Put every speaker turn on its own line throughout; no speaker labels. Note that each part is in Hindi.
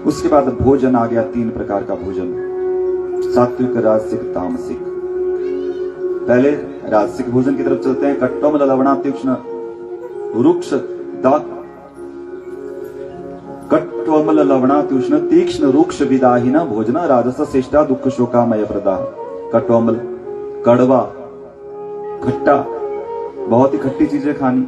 उसके बाद भोजन आ गया, 3 प्रकार का भोजन, सात्विक, राजसिक, तामसिक। पहले राजसिक भोजन की तरफ चलते हैं। कट्टोम लवणा तीक्ष्ण रुक्ष कट्टोमल लवणा तीक्ष्ण तीक्ष्ण रुक्ष विदाहीन भोजन राजस श्रेष्ठा दुख शोकामय प्रदा। कट्टोमल कड़वा, खट्टा, बहुत ही खट्टी चीजें खानी।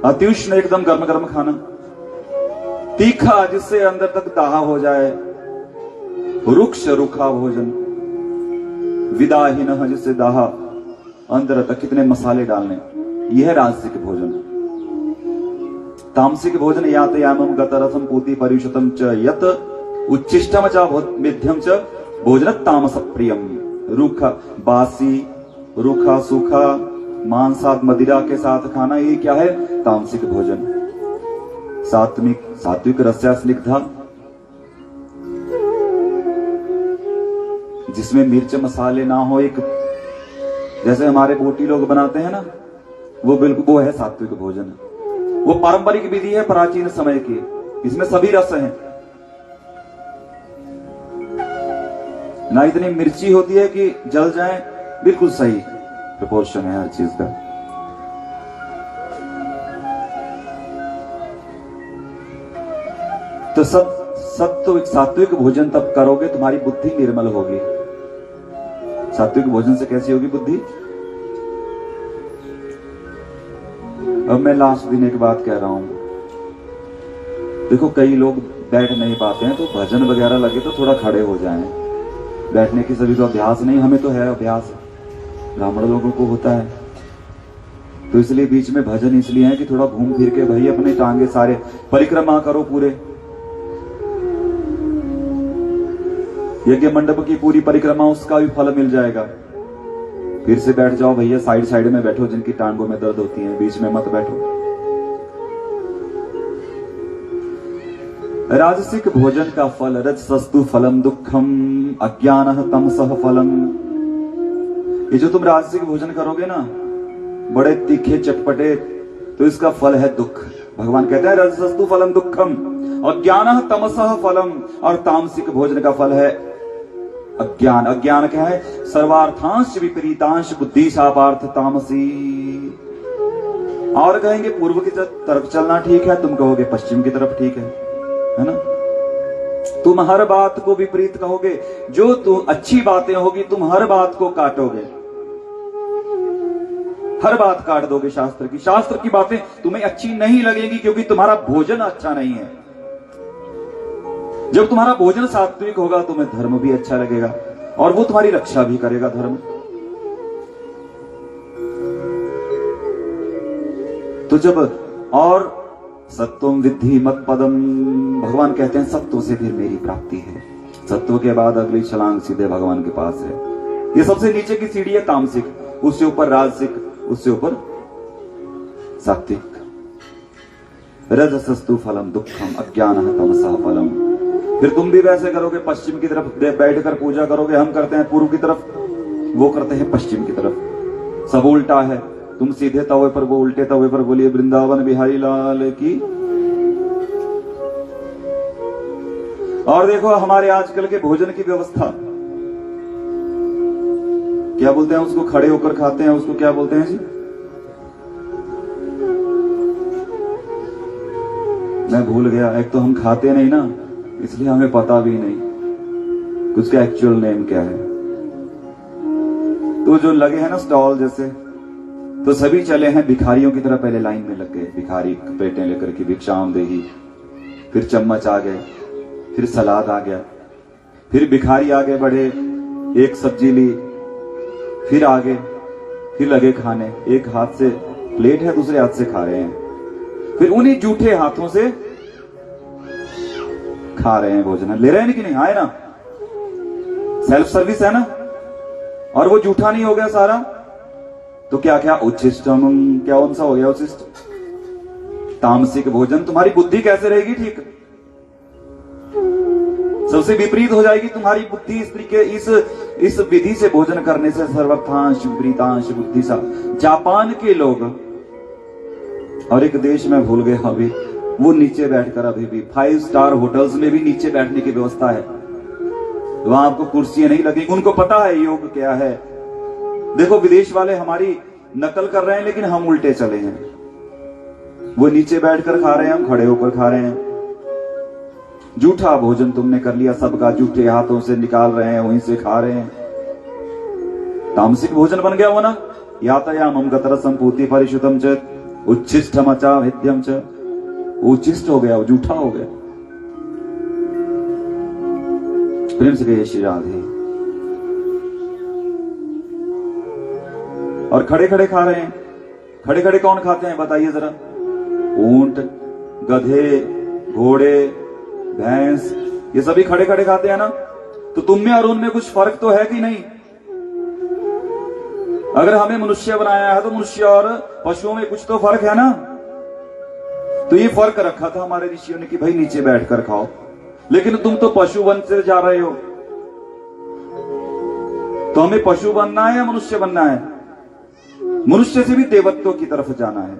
अत्युष्ण एकदम गर्म गर्म खाना। तीखा जिससे अंदर तक दाह हो जाए, रुक्ष रूखा भोजन। विदाहीन जिससे दाह अंदर तक, कितने मसाले डालने, यह राजसिक भोजन। तामसिक भोजन यातयामम गतरसम पूति परिषतम च यत उच्चिष्टम च मिथ्यम च भोजन तामस प्रियम। रूखा, बासी, रूखा सूखा, मांसाद मदिरा के साथ खाना, ये क्या है? तामसिक भोजन। सात्विक रस्या स्निग्धा, जिसमें मिर्च मसाले ना हो, एक जैसे हमारे बोटी लोग बनाते हैं ना, वो बिल्कुल वो है सात्विक भोजन। वो पारंपरिक विधि है प्राचीन समय की, इसमें सभी रस हैं। ना इतनी मिर्ची होती है कि जल जाए, बिल्कुल सही प्रोपोर्शन है हर चीज का। तो सात्विक भोजन तब करोगे तुम्हारी बुद्धि निर्मल होगी। सात्विक भोजन से कैसी होगी बुद्धि? अब मैं लास्ट दिन एक बात कह रहा हूं, देखो कई लोग बैठ नहीं पाते हैं, तो भजन वगैरह लगे तो थोड़ा खड़े हो जाएं। बैठने की सभी को अभ्यास नहीं, हमें तो है अभ्यास, ब्राह्मण लोगों को होता है। तो इसलिए बीच में भजन इसलिए है कि थोड़ा घूम फिर के भाई अपने टांगे सारे परिक्रमा करो पूरे। यज्ञ मंडप की पूरी परिक्रमा, उसका भी फल मिल जाएगा। फिर से बैठ जाओ भैया, साइड साइड में बैठो, जिनकी टांगों में दर्द होती है, बीच में मत बैठो। राजसिक भोजन का फल, रजसस्तु फलम दुखम अज्ञानः तमसः फलम। ये जो तुम राजसिक भोजन करोगे ना, बड़े तीखे चटपटे, तो इसका फल है दुख। भगवान कहते हैं रजसस्तु फलम दुखम अज्ञानः तमसः फलम। और तामसिक भोजन का फल है अज्ञान। अज्ञान क्या है? सर्वार्थांश विपरीतांश बुद्धि शापार्थ तामसी। और कहेंगे पूर्व की तरफ चलना ठीक है, तुम कहोगे पश्चिम की तरफ ठीक है ना? तुम हर बात को विपरीत कहोगे, जो तुम अच्छी बातें होगी तुम हर बात को काटोगे, हर बात काट दोगे शास्त्र की। शास्त्र की बातें तुम्हें अच्छी नहीं लगेंगी क्योंकि तुम्हारा भोजन अच्छा नहीं है। जब तुम्हारा भोजन सात्विक होगा तुम्हें धर्म भी अच्छा लगेगा और वो तुम्हारी रक्षा भी करेगा धर्म। तो जब और सत्वम विद्धि मत पदम, भगवान कहते हैं सत्व से फिर मेरी प्राप्ति है। सत्व के बाद अगली छलांग सीधे भगवान के पास है। ये सबसे नीचे की सीढ़ी है तामसिक, उससे ऊपर राजसिक, उससे ऊपर सात्विक। रजसस्तु फलम दुखम अज्ञानः तमसः फलम। फिर तुम भी वैसे करोगे, पश्चिम की तरफ बैठकर पूजा करोगे। हम करते हैं पूर्व की तरफ, वो करते हैं पश्चिम की तरफ। सब उल्टा है, तुम सीधे तवे पर, वो उल्टे तवे पर। बोलिए वृंदावन बिहारी लाल की। और देखो हमारे आजकल के भोजन की व्यवस्था, क्या बोलते हैं उसको? खड़े होकर खाते हैं, उसको क्या बोलते हैं जी? मैं भूल गया। एक तो हम खाते नहीं ना, इसलिए हमें पता भी नहीं कुछ का एक्चुअल नेम क्या है। तो जो लगे हैं ना स्टॉल जैसे, तो सभी चले हैं भिखारियों की तरह, पहले लाइन में लग गए। भिखारी प्लेटें लेकर के भिक्षाम देही, फिर चम्मच आ गए, फिर सलाद आ गया, फिर भिखारी आगे बढ़े, एक सब्जी ली, फिर आगे, फिर लगे खाने। एक हाथ से प्लेट है, दूसरे हाथ से खा रहे हैं, फिर उन्हीं जूठे हाथों से खा रहे हैं भोजन। ले रहे हैं कि नहीं? आए ना, सेल्फ सर्विस है ना, और वो जूठा नहीं हो गया सारा। तो क्या क्या उच्छिष्टम, क्या कौन सा हो गया उच्छिष्ट? तामसिक भोजन। तुम्हारी बुद्धि कैसे रहेगी ठीक? सबसे विपरीत हो जाएगी तुम्हारी बुद्धि इस तरीके, इस विधि से भोजन करने से। सर्वर्थांश विपरीतांश बुद्धि सा। जापान के लोग, और एक देश में भूल गए अभी, वो नीचे बैठकर अभी भी 5 स्टार होटल्स में भी नीचे बैठने की व्यवस्था है, वहां आपको कुर्सियां नहीं लगेंगी। उनको पता है योग क्या है। देखो विदेश वाले हमारी नकल कर रहे हैं लेकिन हम उल्टे चले हैं। वो नीचे बैठकर खा रहे हैं, हम खड़े होकर खा रहे हैं। जूठा भोजन तुमने कर लिया, सबका जूठे हाथों से निकाल रहे हैं, वहीं से खा रहे हैं। तामसिक भोजन बन गया वो ना। यातयामं गतरसं पूति परिशुद्धं च उच्छिष्टमचा विद्यम च, उच्छिष्ट हो गया, वो जूठा हो गया। प्रेम से कहिए श्री राधे। और खड़े खड़े खा रहे हैं। खड़े खड़े कौन खाते हैं बताइए जरा? ऊंट, गधे, घोड़े, भैंस, ये सभी खड़े खड़े खाते हैं ना। तो तुम में और उनमें कुछ फर्क तो है कि नहीं? अगर हमें मनुष्य बनाया है तो मनुष्य और पशुओं में कुछ तो फर्क है ना। तो ये फर्क रखा था हमारे ऋषियों ने कि भाई नीचे बैठकर खाओ। लेकिन तुम तो पशु वन से जा रहे हो। तो हमें पशु बनना है या मनुष्य बनना है? मनुष्य से भी देवत्व की तरफ जाना है।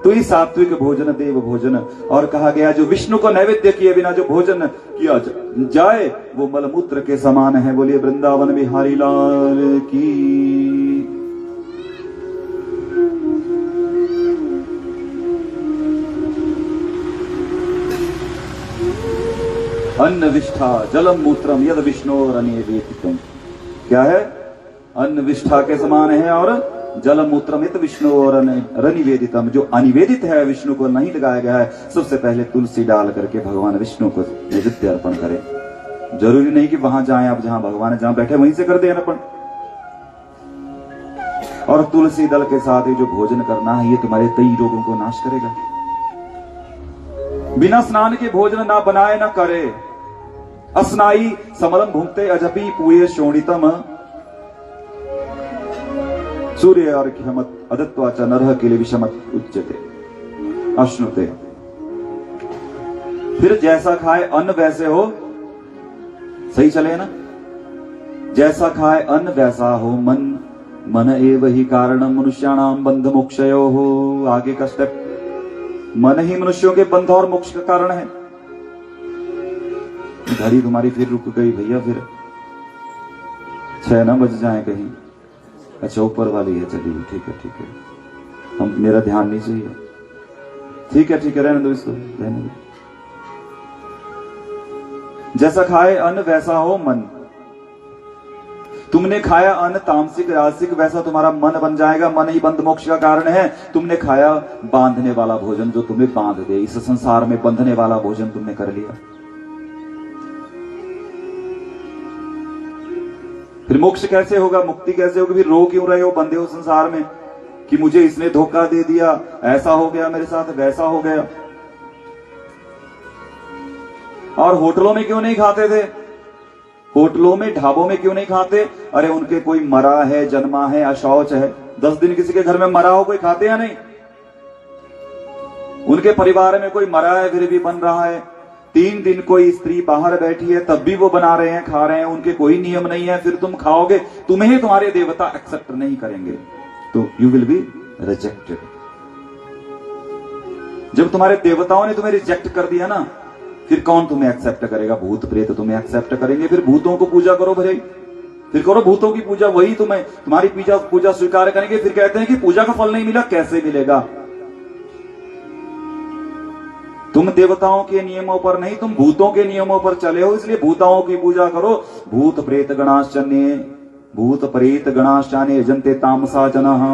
तो ये सात्विक भोजन, देव भोजन। और कहा गया जो विष्णु को नैवेद्य किए बिना जो भोजन किया जाए वो मलमूत्र के समान है। बोलिए वृंदावन बिहारी लाल की। अन्न विष्ठा जलम मूत्रम यद विष्णु रनिवेदितम। क्या है? अन्न विष्ठा के समान है और जल मूत्रम यद विष्णु और रनिवेदितम। जो अनिवेदित है, विष्णु को नहीं लगाया गया है, सबसे पहले तुलसी डाल करके भगवान विष्णु को नैवेद्य अर्पण करें। जरूरी नहीं कि वहां जाएं आप, जहां भगवान जहां बैठे वहीं से कर दें अर्पण। और तुलसी दल के साथ ये जो भोजन करना है, ये तुम्हारे कई रोगों को नाश करेगा। बिना स्नान के भोजन ना बनाए ना करे। अस्नाई समलम भुंक्ते अजपी पूये शोणितम सूर्य अर्घ्यमत अदत्वा च नरः किल विषमत उच्यते अश्नुते। फिर जैसा खाए अन्न वैसे हो। सही चले ना? जैसा खाए अन्न वैसा हो मन। मन एव ही कारणम मनुष्याणाम बंध मोक्षयो हो। आगे का स्टेप, मन ही मनुष्यों के बंध और मोक्ष का कारण है। घड़ी तुम्हारी फिर रुक गई भैया, फिर 6 ना बज जाए कहीं। अच्छा ऊपर वाली है, चलिए ठीक है ठीक है, हम मेरा ध्यान नहीं चाहिए। ठीक है रहने दो इसको, रहने दो। जैसा खाए अन्न वैसा हो मन। तुमने खाया अन्न तामसिक राजसिक, वैसा तुम्हारा मन बन जाएगा। मन ही बंध मोक्ष का कारण है। तुमने खाया बांधने वाला भोजन, जो तुम्हें बांध दे, इस संसार में बंधने वाला भोजन तुमने कर लिया। फिर मोक्ष कैसे होगा, मुक्ति कैसे होगी? फिर रो क्यों रहे हो, बंधे हो संसार में कि मुझे इसने धोखा दे दिया, ऐसा हो गया मेरे साथ, वैसा हो गया। और होटलों में क्यों नहीं खाते थे? होटलों में, ढाबों में क्यों नहीं खाते? अरे उनके कोई मरा है, जन्मा है, अशौच है। 10 दिन किसी के घर में मरा हो, कोई खाते या नहीं? उनके परिवार में कोई मरा है फिर भी बन रहा है। 3 दिन कोई स्त्री बाहर बैठी है तब भी वो बना रहे हैं, खा रहे हैं। उनके कोई नियम नहीं है, फिर तुम खाओगे, तुम्हें तुम्हारे देवता एक्सेप्ट नहीं करेंगे, तो यू विल बी रिजेक्टेड। जब तुम्हारे देवताओं ने तुम्हें रिजेक्ट कर दिया ना, फिर कौन तुम्हें एक्सेप्ट करेगा? भूत प्रेत तुम्हें एक्सेप्ट करेंगे। फिर भूतों को पूजा करो भाई, फिर करो भूतों की पूजा, वही तुम्हें तुम्हारी पूजा स्वीकार करेंगे। फिर कहते हैं कि पूजा का फल नहीं मिला, कैसे मिलेगा? तुम देवताओं के नियमों पर नहीं, तुम भूतों के नियमों पर चले हो, इसलिए भूताओं की पूजा करो। भूत प्रेत गणाश्चन्ये, भूत प्रेत गणाश्चान्ये जन्ते तामसा जनः।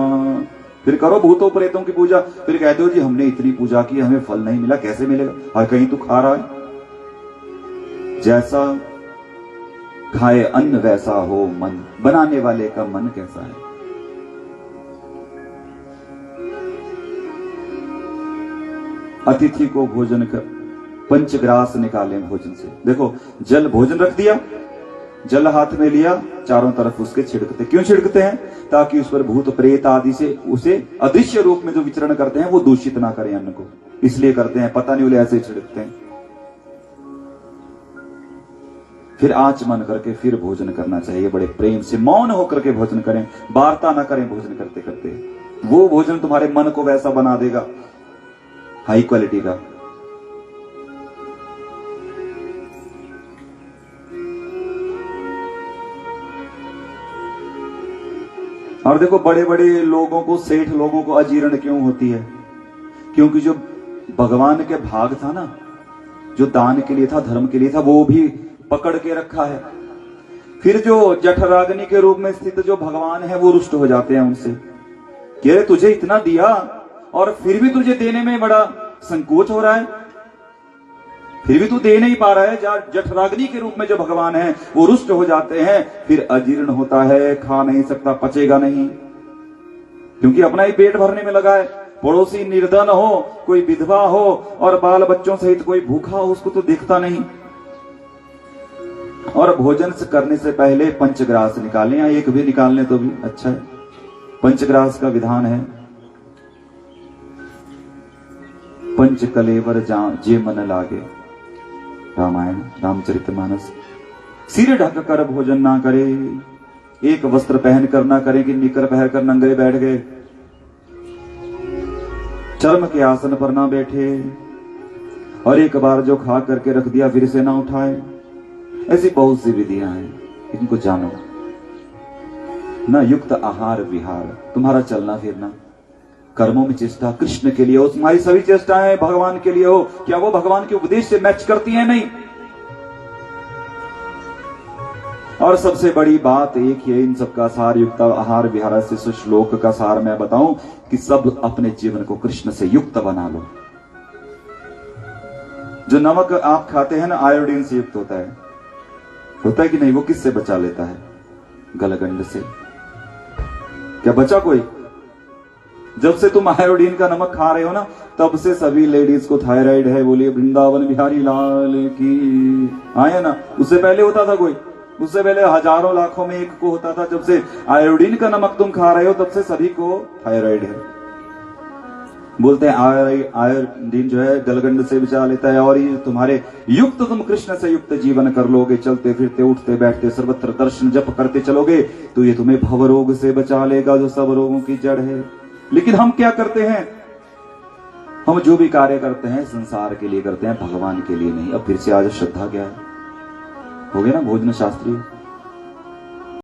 फिर करो भूतों प्रेतों की पूजा। फिर कहते हो जी हमने इतनी पूजा की, हमें फल नहीं मिला, कैसे मिलेगा? और कहीं तू खा रहा है। जैसा खाए अन्न वैसा हो मन। बनाने वाले का मन कैसा है? अतिथि को भोजन कर पंचग्रास निकाले भोजन से। देखो जल भोजन रख दिया, जल हाथ में लिया, चारों तरफ उसके छिड़कते। क्यों छिड़कते हैं? ताकि उस पर भूत प्रेत आदि से उसे अदृश्य रूप में जो विचरण करते हैं वो दूषित ना करें अन्न को, इसलिए करते हैं। पता नहीं बोले ऐसे छिड़कते हैं। फिर आचमन करके फिर भोजन करना चाहिए। बड़े प्रेम से मौन होकर के भोजन करें, वार्ता ना करें भोजन करते करते। वो भोजन तुम्हारे मन को वैसा बना देगा, हाई क्वालिटी का। और देखो बड़े बड़े लोगों को, सेठ लोगों को अजीर्ण क्यों होती है? क्योंकि जो भगवान के भाग था ना, जो दान के लिए था, धर्म के लिए था, वो भी पकड़ के रखा है। फिर जो जठराग्नि के रूप में स्थित जो भगवान है वो रुष्ट हो जाते हैं उनसे कि अरे तुझे इतना दिया और फिर भी तुझे देने में बड़ा संकोच हो रहा है, फिर भी तू दे नहीं पा रहा है। जठराग्नि के रूप में जो भगवान है वो रुष्ट हो जाते हैं, फिर अजीर्ण होता है, खा नहीं सकता, पचेगा नहीं, क्योंकि अपना ही पेट भरने में लगा है। पड़ोसी निर्धन हो, कोई विधवा हो और बाल बच्चों सहित कोई भूखा हो, उसको तो देखता नहीं। और भोजन से करने से पहले पंचग्रास निकालें, या एक भी निकालने तो भी अच्छा है। पंचग्रास का विधान है, पंच कलेवर जे मन लागे, रामायण रामचरितमानस। सिर ढक कर भोजन ना करे, एक वस्त्र पहन कर ना करे कि निकर पहन कर नंगे बैठ गए, चर्म के आसन पर ना बैठे, और एक बार जो खा करके रख दिया फिर से ना उठाए। ऐसी बहुत सी विधियां हैं, इनको जानो ना। युक्त आहार विहार, तुम्हारा चलना फिरना, कर्मों में चेष्टा कृष्ण के लिए हो, तुम्हारी सभी चेष्टाएं भगवान के लिए हो, क्या वो भगवान के उपदेश से मैच करती हैं? नहीं। और सबसे बड़ी बात एक ही है इन सबका सार, युक्त आहार विहार से श्लोक का सार मैं बताऊं कि सब अपने जीवन को कृष्ण से युक्त बना लो। जो नमक आप खाते हैं ना, आयोडीन से युक्त होता है कि नहीं? वो किससे बचा लेता है? गलगंड से। क्या बचा कोई? जब से तुम आयोडीन का नमक खा रहे हो ना, तब से सभी लेडीज को थायराइड है। बोलिए वृंदावन बिहारी लाल की। आए ना, उससे पहले होता था कोई? उससे पहले हजारों लाखों में एक को होता था। जब से आयोडीन का नमक तुम खा रहे हो तब से सभी को थायराइड है। बोलते हैं आयोडीन जो है गलगंड से बचा लेता है। और ये तुम्हारे युक्त, तुम कृष्ण से युक्त जीवन कर लोगे, चलते फिरते उठते बैठते सर्वत्र दर्शन जप करते चलोगे, तो ये तुम्हें भव रोग से बचा लेगा, जो सब रोगों की जड़ है। लेकिन हम क्या करते हैं? हम जो भी कार्य करते हैं संसार के लिए करते हैं, भगवान के लिए नहीं। अब फिर से आज श्रद्धा क्या है? हो गया ना भोजन शास्त्री।